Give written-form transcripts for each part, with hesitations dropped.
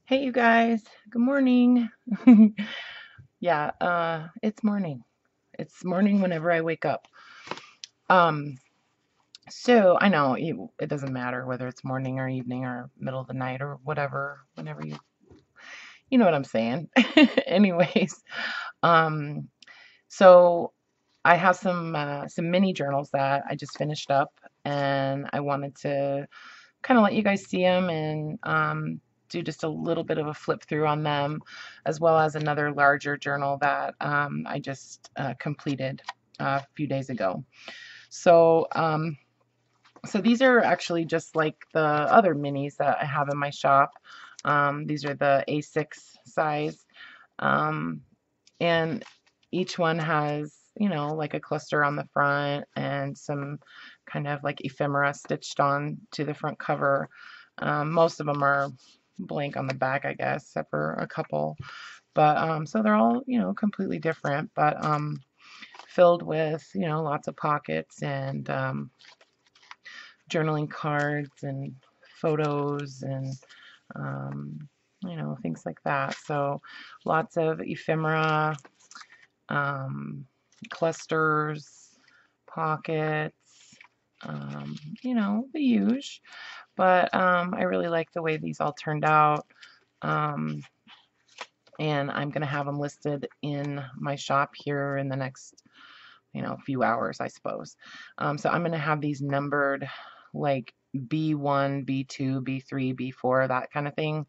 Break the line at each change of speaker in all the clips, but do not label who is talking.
Hey you guys, good morning. Yeah, it's morning. It's morning whenever I wake up. Um, so I know it doesn't matter whether it's morning or evening or middle of the night or whatever, whenever you know what I'm saying. Anyways, um, so I have some mini journals that I just finished up, and I wanted to kind of let you guys see them and do just a little bit of a flip through on them, as well as another larger journal that I just completed a few days ago. So, so these are actually just like the other minis that I have in my shop. These are the A6 size, um, and each one has, like a cluster on the front and some kind of like ephemera stitched on to the front cover. Most of them are blank on the back, I guess, except for a couple. But so they're all, completely different, but filled with, lots of pockets and journaling cards and photos and things like that. So lots of ephemera, um, clusters, pockets, the huge. But I really like the way these all turned out. Um, and I'm going to have them listed in my shop here in the next, few hours, I suppose. So I'm going to have these numbered like B1, B2, B3, B4, that kind of thing.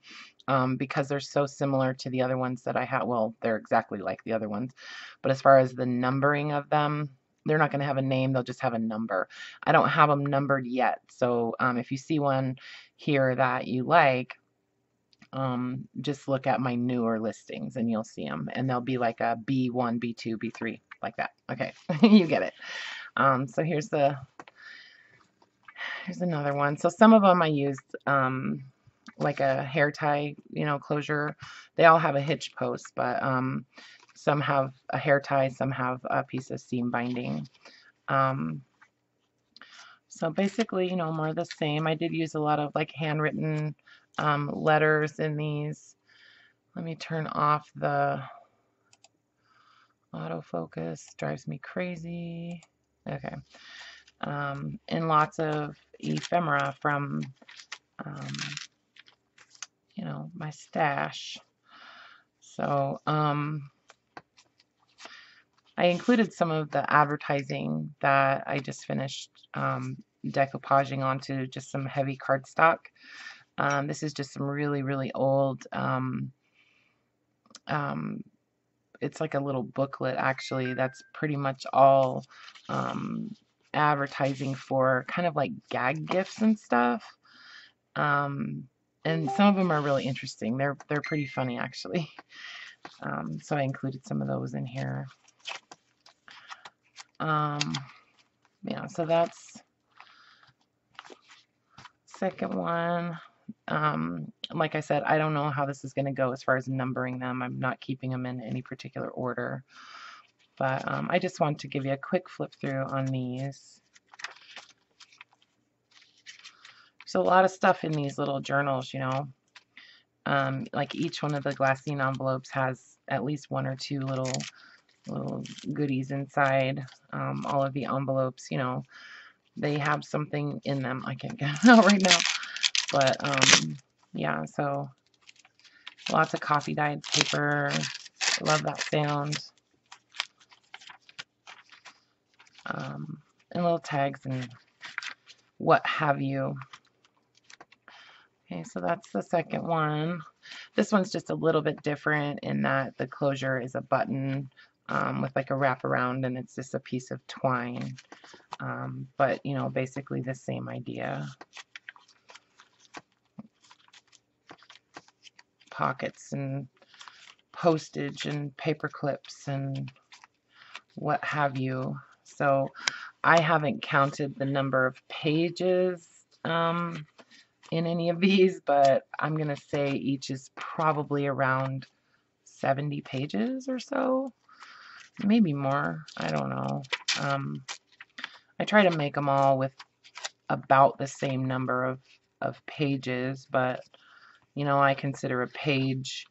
Because they're so similar to the other ones that I have. Well, they're exactly like the other ones. But as far as the numbering of them, they're not going to have a name. They'll just have a number. I don't have them numbered yet. So if you see one here that you like, just look at my newer listings and you'll see them. And they'll be like a B1, B2, B3, like that. Okay, you get it. So here's another one. So some of them I used like a hair tie, closure. They all have a hitch post, but some have a hair tie, some have a piece of seam binding. So basically, more of the same. I did use a lot of like handwritten letters in these. Let me turn off the autofocus. Drives me crazy. Okay. And lots of ephemera from, um, my stash. So I included some of the advertising that I just finished decoupaging onto just some heavy cardstock. This is just some really, really old, it's like a little booklet actually that's pretty much all advertising for kind of like gag gifts and stuff. And some of them are really interesting. They're pretty funny actually. So I included some of those in here. Yeah, so that's second one. Like I said, I don't know how this is going to go as far as numbering them. I'm not keeping them in any particular order. But I just want to give you a quick flip through on these. So a lot of stuff in these little journals, like each one of the glassine envelopes has at least one or two little goodies inside. All of the envelopes, they have something in them. I can't get it out right now. But yeah, so lots of coffee dyed paper. Love that sound. And little tags and what have you. Okay, so that's the second one. This one's just a little bit different in that the closure is a button with like a wraparound, and it's just a piece of twine. But, basically the same idea. Pockets and postage and paper clips and what have you. So I haven't counted the number of pages in any of these, but I'm going to say each is probably around 70 pages or so. Maybe more. I don't know. I try to make them all with about the same number of pages, but, You know, I consider a page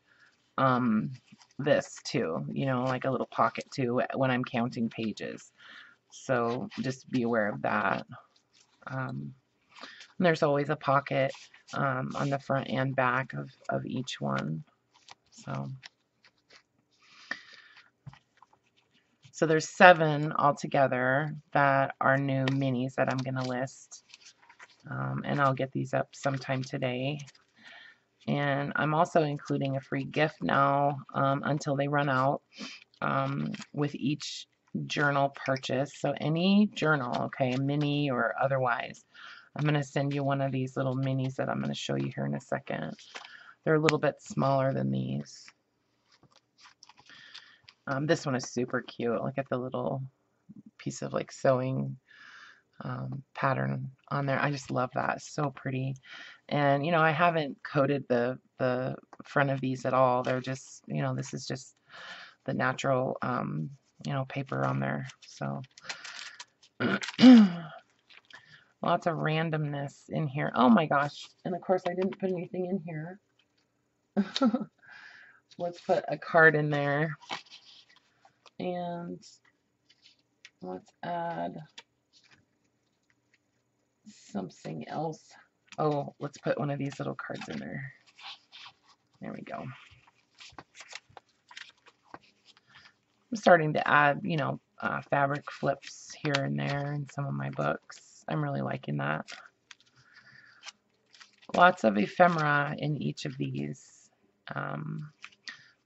this too, you know, like a little pocket too when I'm counting pages. So just be aware of that. And there's always a pocket on the front and back of each one. So there's 7 altogether that are new minis that I'm going to list. And I'll get these up sometime today. And I'm also including a free gift now until they run out with each journal purchase. So any journal, okay, mini or otherwise, I'm going to send you one of these little minis that I'm going to show you here in a second. They're a little bit smaller than these. This one is super cute. Look at the little piece of like sewing pattern on there. I just love that. It's so pretty. And you know, I haven't coated the front of these at all. They're just, you know, this is just the natural you know, paper on there. So lots of randomness in here. Oh my gosh. And of course I didn't put anything in here. Let's put a card in there. And let's add something else. Oh, let's put one of these little cards in there. There we go. I'm starting to add, you know, fabric flips here and there in some of my books. I'm really liking that. Lots of ephemera in each of these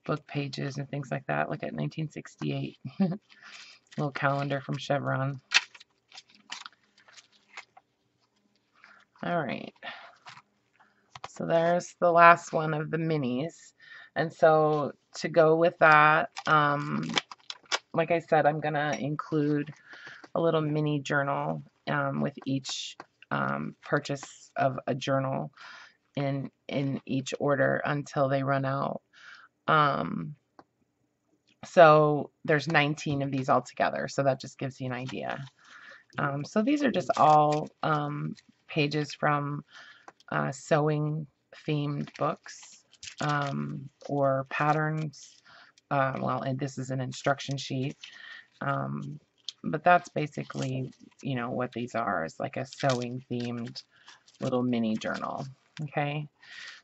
book pages and things like that. Look at 1968. Little calendar from Chevron. All right. So there's the last one of the minis. And so to go with that, like I said, I'm going to include a little mini journal with each purchase of a journal in each order until they run out. So there's 19 of these altogether, so that just gives you an idea. So these are just all pages from sewing themed books or patterns. Well, and this is an instruction sheet. But that's basically, you know, what these are, is like a sewing themed little mini journal. Okay,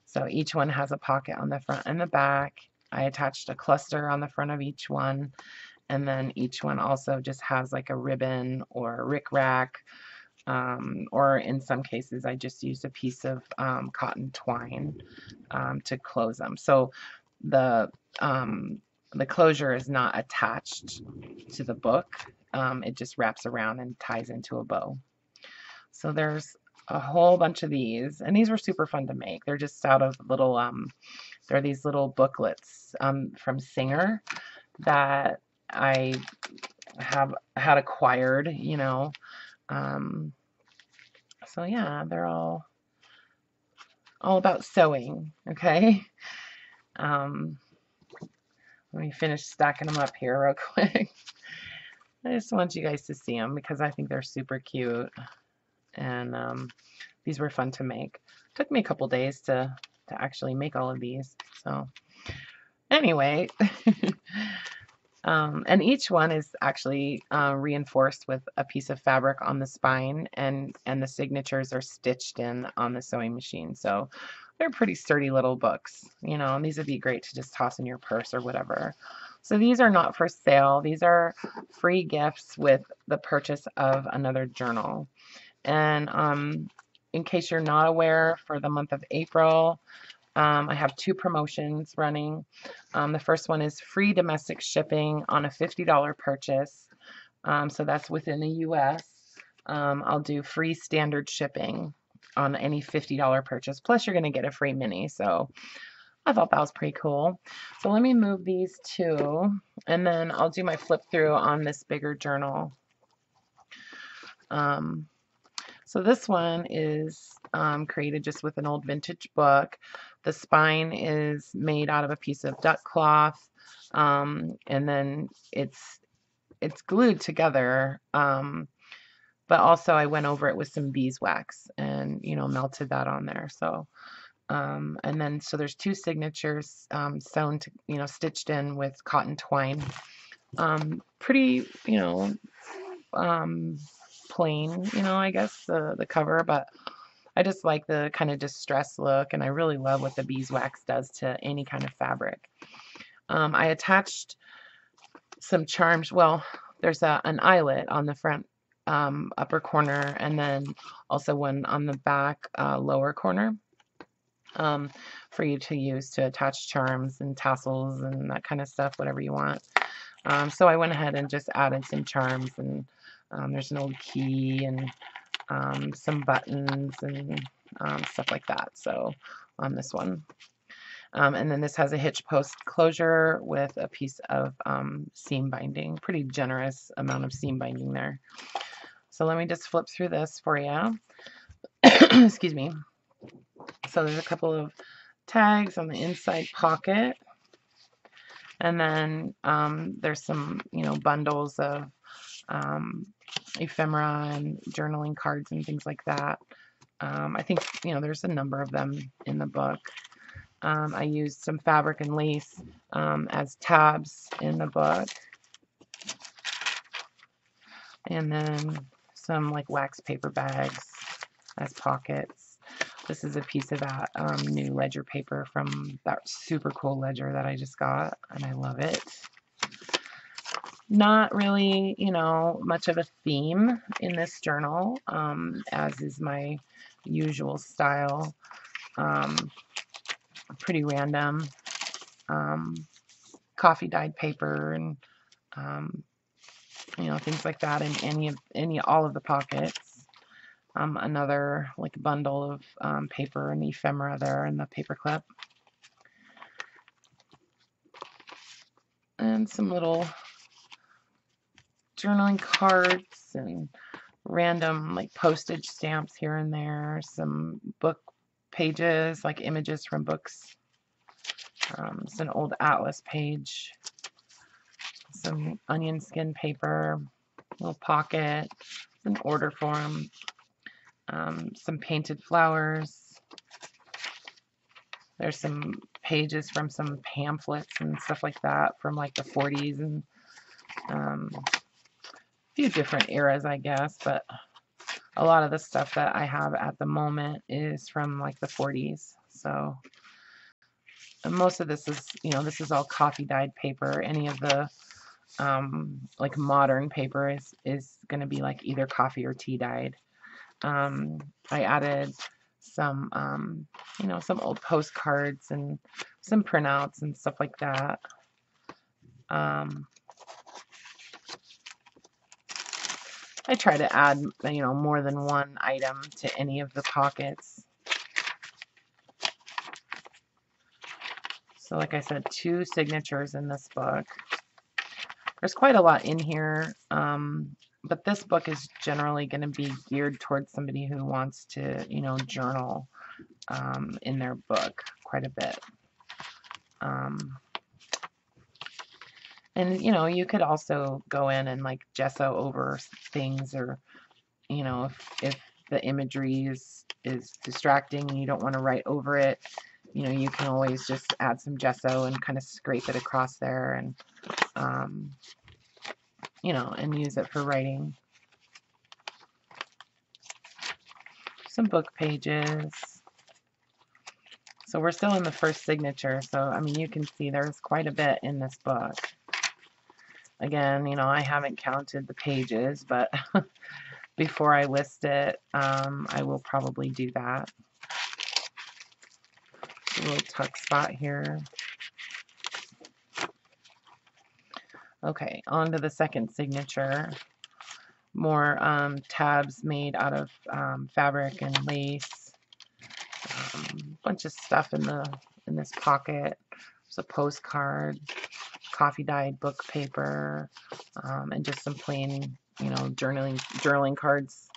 so each one has a pocket on the front and the back. I attached a cluster on the front of each one, and then each one also just has like a ribbon or a rickrack, or in some cases I just used a piece of cotton twine to close them. So the closure is not attached to the book. It just wraps around and ties into a bow. So there's a whole bunch of these, and these were super fun to make. They're just out of little, they're these little booklets from Singer that I had acquired, you know. So yeah, they're all about sewing, okay? Let me finish stacking them up here real quick. I just want you guys to see them because I think they're super cute. And these were fun to make. Took me a couple days to actually make all of these. So anyway, and each one is actually reinforced with a piece of fabric on the spine, and the signatures are stitched in on the sewing machine. So they're pretty sturdy little books, you know, and these would be great to just toss in your purse or whatever. So these are not for sale. These are free gifts with the purchase of another journal. And in case you're not aware, for the month of April, I have 2 promotions running. The first one is free domestic shipping on a $50 purchase. So that's within the US. I'll do free standard shipping on any $50 purchase. Plus you're going to get a free mini. So I thought that was pretty cool. So let me move these 2, and then I'll do my flip through on this bigger journal. So this one is created just with an old vintage book. The spine is made out of a piece of duck cloth, and then it's glued together. But also I went over it with some beeswax and, you know, melted that on there. So And then, so there's 2 signatures sewn, to, stitched in with cotton twine. Pretty, plain, I guess, the cover, but I just like the kind of distressed look, and I really love what the beeswax does to any kind of fabric. I attached some charms. Well, there's an eyelet on the front upper corner, and then also one on the back lower corner for you to use to attach charms and tassels and that kind of stuff, whatever you want. So I went ahead and just added some charms, and there's an old key and some buttons and stuff like that. So on this one. And then this has a hitch post closure with a piece of seam binding. Pretty generous amount of seam binding there. So let me just flip through this for you. Excuse me. So there's a couple of tags on the inside pocket. And then there's some, bundles of ephemera and journaling cards and things like that. I think, there's a number of them in the book. I used some fabric and lace as tabs in the book. And then some like wax paper bags as pockets. This is a piece of that new ledger paper from that super cool ledger that I just got, and I love it. Not really, much of a theme in this journal, as is my usual style. Pretty random. Coffee dyed paper and things like that in all of the pockets. Another like bundle of paper and ephemera there in the paper clip. And some little journaling cards and random like postage stamps here and there. Some book pages, like images from books. It's an old atlas page. Some onion skin paper, little pocket, an order form, some painted flowers. There's some pages from some pamphlets and stuff like that from like the 40s and a few different eras, I guess, but a lot of the stuff that I have at the moment is from like the 40s. So most of this is, this is all coffee dyed paper. Any of the like modern paper is going to be like either coffee or tea dyed. I added some, some old postcards and some printouts and stuff like that. I try to add, more than one item to any of the pockets. So like I said, 2 signatures in this book. There's quite a lot in here, but this book is generally going to be geared towards somebody who wants to, journal in their book quite a bit. And, you could also go in and like gesso over things, or, if the imagery is distracting and you don't want to write over it, you can always just add some gesso and kind of scrape it across there and, and use it for writing. Some book pages. So we're still in the first signature. So, I mean, you can see there's quite a bit in this book. Again, I haven't counted the pages, but before I list it, I will probably do that. A little tuck spot here. Okay, on to the second signature. More tabs made out of fabric and lace. Bunch of stuff in this pocket. There's a postcard, coffee dyed book paper, and just some plain, journaling cards.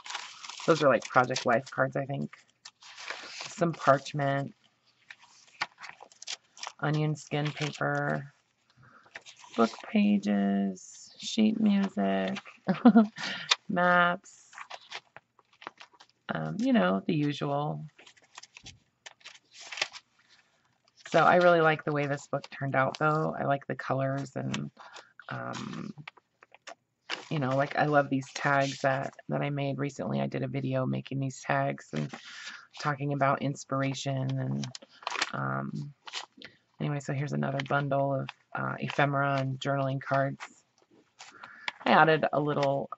Those are like Project Life cards, I think. Some parchment, onion skin paper, book pages, sheet music, maps, the usual. So I really like the way this book turned out, though. I like the colors, and you know, like I love these tags that I made recently. I did a video making these tags and talking about inspiration. And anyway, so here's another bundle of ephemera and journaling cards. I added a little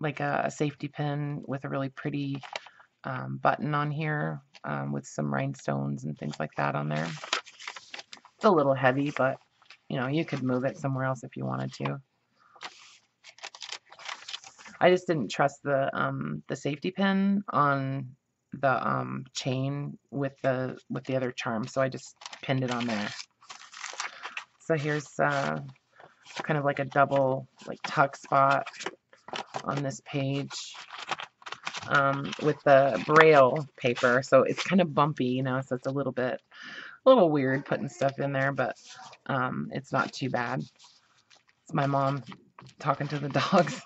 like a safety pin with a really pretty button on here with some rhinestones and things like that on there. It's a little heavy, but you know, you could move it somewhere else if you wanted to. I just didn't trust the safety pin on the chain with the other charm, so I just pinned it on there. So here's kind of like a double like tuck spot on this page with the braille paper, so it's kind of bumpy, you know, so it's a little weird putting stuff in there, but it's not too bad. It's my mom talking to the dogs.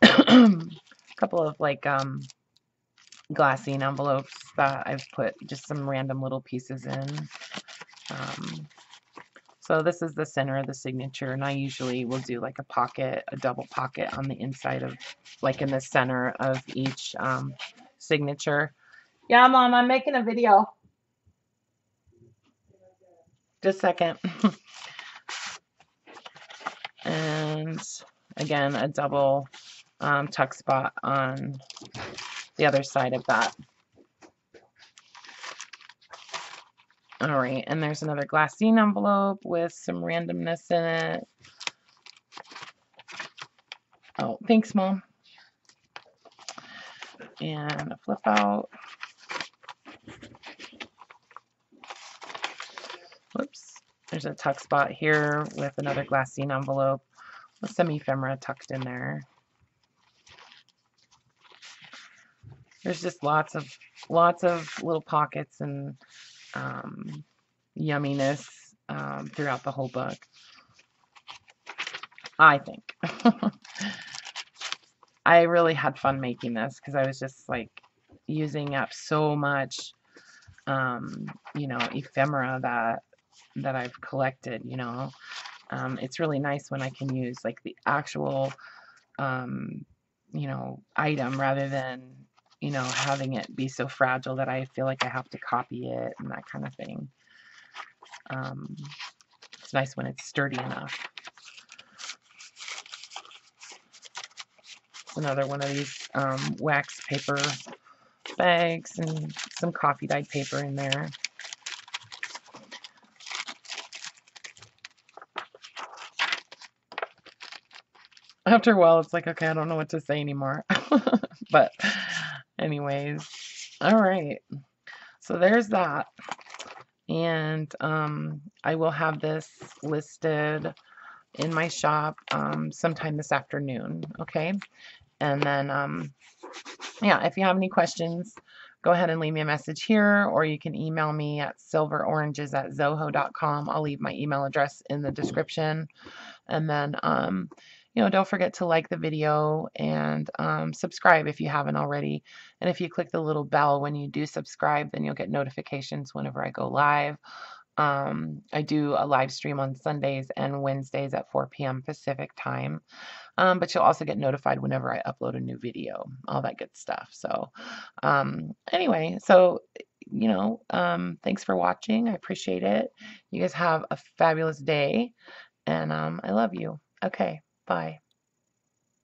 A couple of like glassine envelopes that I've put just some random little pieces in. So this is the center of the signature, and I usually will do like a double pocket on the inside of, like in the center of each signature. Yeah, Mom, I'm making a video. Just a second. And again, a double tuck spot on the other side of that. All right, and there's another glassine envelope with some randomness in it. Oh, thanks, Mom. And a flip out. Whoops. There's a tuck spot here with another glassine envelope with some ephemera tucked in there. There's just lots of little pockets and yumminess throughout the whole book, I think. I really had fun making this because I was just like using up so much, you know, ephemera that I've collected, you know. It's really nice when I can use like the actual, you know, item rather than, you know, having it be so fragile that I feel like I have to copy it and that kind of thing. It's nice when it's sturdy enough. It's another one of these wax paper bags and some coffee dyed paper in there. After a while, it's like, okay, I don't know what to say anymore. But anyways, all right. So there's that. And I will have this listed in my shop sometime this afternoon, okay? And then, yeah, if you have any questions, go ahead and leave me a message here, or you can email me at silveroranges@zoho.com. I'll leave my email address in the description. And then, you know, don't forget to like the video and subscribe if you haven't already. And if you click the little bell when you do subscribe, then you'll get notifications whenever I go live. I do a live stream on Sundays and Wednesdays at 4 p.m. Pacific time. But you'll also get notified whenever I upload a new video, all that good stuff. So anyway, so, you know, thanks for watching. I appreciate it. You guys have a fabulous day, and I love you. Okay, bye.